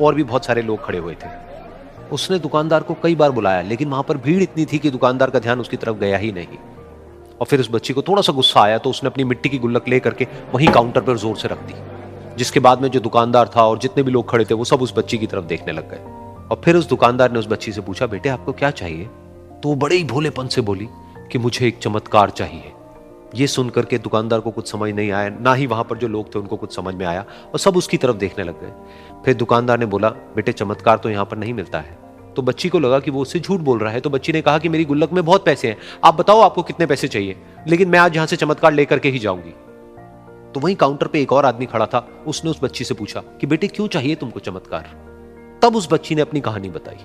और भी बहुत सारे लोग खड़े हुए थे। उसने दुकानदार को कई बार बुलाया, लेकिन वहां पर भीड़ इतनी थी कि दुकानदार का ध्यान उसकी तरफ गया ही नहीं। और फिर उस बच्ची को थोड़ा सा गुस्सा आया तो उसने अपनी मिट्टी की गुल्लक ले करके वहीं काउंटर पर जोर से रख दी, जिसके बाद में जो दुकानदार था और जितने भी लोग खड़े थे वो सब उस बच्ची की तरफ देखने लग गए। और फिर उस दुकानदार ने उस बच्ची से पूछा, बेटे आपको क्या चाहिए? तो वो बड़े ही भोलेपन से बोली कि मुझे एक चमत्कार चाहिए। ये सुनकर के दुकानदार को कुछ समझ नहीं आया, ना ही वहां पर जो लोग थे उनको कुछ समझ में आया, और सब उसकी तरफ देखने लग गए। फिर दुकानदार ने बोला, बेटे चमत्कार तो यहाँ पर नहीं मिलता है। तो बच्ची को लगा कि वो उससे झूठ बोल रहा है, तो बच्ची ने कहा कि मेरी गुल्लक में बहुत पैसे हैं, आप बताओ आपको कितने पैसे चाहिए, लेकिन मैं आज यहां से चमत्कार लेकर के ही जाऊंगी। तो वहीं काउंटर पे एक और आदमी खड़ा था, उसने उस बच्ची से पूछा कि बेटे क्यों चाहिए तुमको चमत्कार? तब उस बच्ची ने अपनी कहानी बताई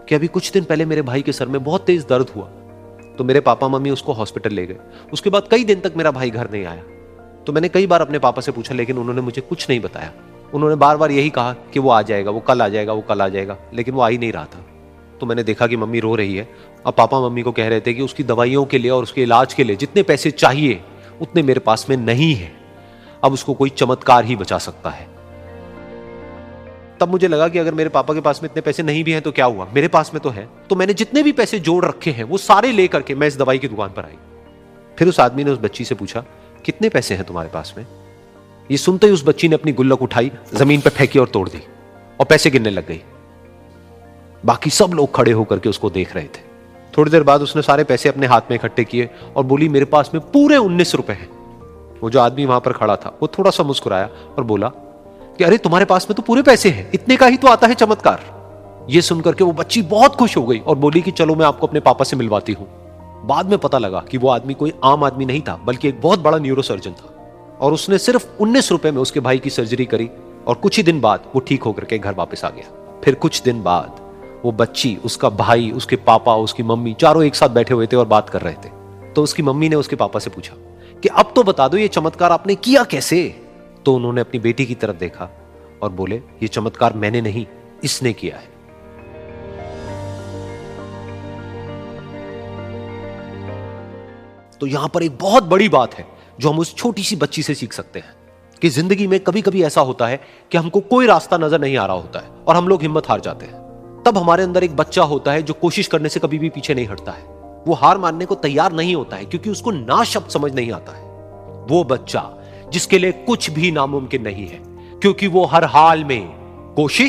कि अभी कुछ दिन पहले मेरे भाई के सर में बहुत तेज दर्द हुआ, तो मेरे पापा मम्मी उसको हॉस्पिटल ले गए। उसके बाद कई दिन तक मेरा भाई घर नहीं आया। तो मैंने कई बार अपने पापा से पूछा, लेकिन उन्होंने मुझे कुछ नहीं बताया। उन्होंने बार बार यही कहा कि वो आ जाएगा, वो कल आ जाएगा, वो कल आ जाएगा, लेकिन वो आ ही नहीं रहा था। तो मैंने देखा कि मम्मी रो रही है। अब पापा मम्मी को कह रहे थे कि उसकी दवाइयों के लिए और उसके इलाज के लिए जितने पैसे चाहिए उतने मेरे पास में नहीं है, अब उसको कोई चमत्कार ही बचा सकता है। तब मुझे लगा कि अगर मेरे पापा के पास में इतने पैसे नहीं भी हैं तो क्या हुआ, मेरे पास में तो है। तो मैंने जितने भी पैसे जोड़ रखे हैं वो सारे लेकर के मैं इस दवाई की दुकान पर आई। फिर उस आदमी ने उस बच्ची से पूछा, कितने पैसे हैं तुम्हारे पास में? ये सुनते ही उस बच्ची ने अपनी गुल्लक उठाई, जमीन पर फेंकी और तोड़ दी, और पैसे गिनने लग गई। बाकी सब लोग खड़े होकर के उसको देख रहे थे। थोड़ी देर बाद उसने सारे पैसे अपने हाथ में इकट्ठे किए और बोली, मेरे पास में पूरे 19 रुपए हैं। वो जो आदमी वहां पर खड़ा था वो थोड़ा सा मुस्कुराया और बोला कि अरे तुम्हारे पास में तो पूरे पैसे हैं, इतने का ही तो आता है चमत्कार। ये सुनकर के वो बच्ची बहुत खुश हो गई और बोली कि चलो मैं आपको अपने पापा से मिलवाती हूं। बाद में पता लगा कि वो आदमी कोई आम आदमी नहीं था, बल्कि एक बहुत बड़ा न्यूरोसर्जन था, और उसने सिर्फ 19 रुपए में उसके भाई की सर्जरी करी, और कुछ ही दिन बाद वो ठीक होकर के घर वापस आ गया। फिर कुछ दिन बाद वो बच्ची, उसका भाई, उसके पापा, उसकी मम्मी चारों एक साथ बैठे हुए थे और बात कर रहे थे। तो उसकी मम्मी ने उसके पापा से पूछा कि अब तो बता दो ये चमत्कार आपने किया कैसे? तो उन्होंने अपनी बेटी की तरफ देखा और बोले, ये चमत्कार मैंने नहीं, इसने किया है। तो यहां पर एक बहुत बड़ी बात है जो हम उस छोटी सी बच्ची से सीख सकते हैं कि जिंदगी में कभी कभी ऐसा होता है कि हमको कोई रास्ता नजर नहीं आ रहा होता है और हम लोग हिम्मत हार जाते हैं। तब हमारे अंदर एक बच्चा होता है जो कोशिश करने से कभी भी पीछे नहीं हटता है। वो हार मानने को तैयार नहीं होता है क्योंकि उसको ना शब्द समझ नहीं आता है। वो बच्चा जिसके लिए कुछ भी नामुमकिन नहीं है, क्योंकि वो हर हाल में कोशिश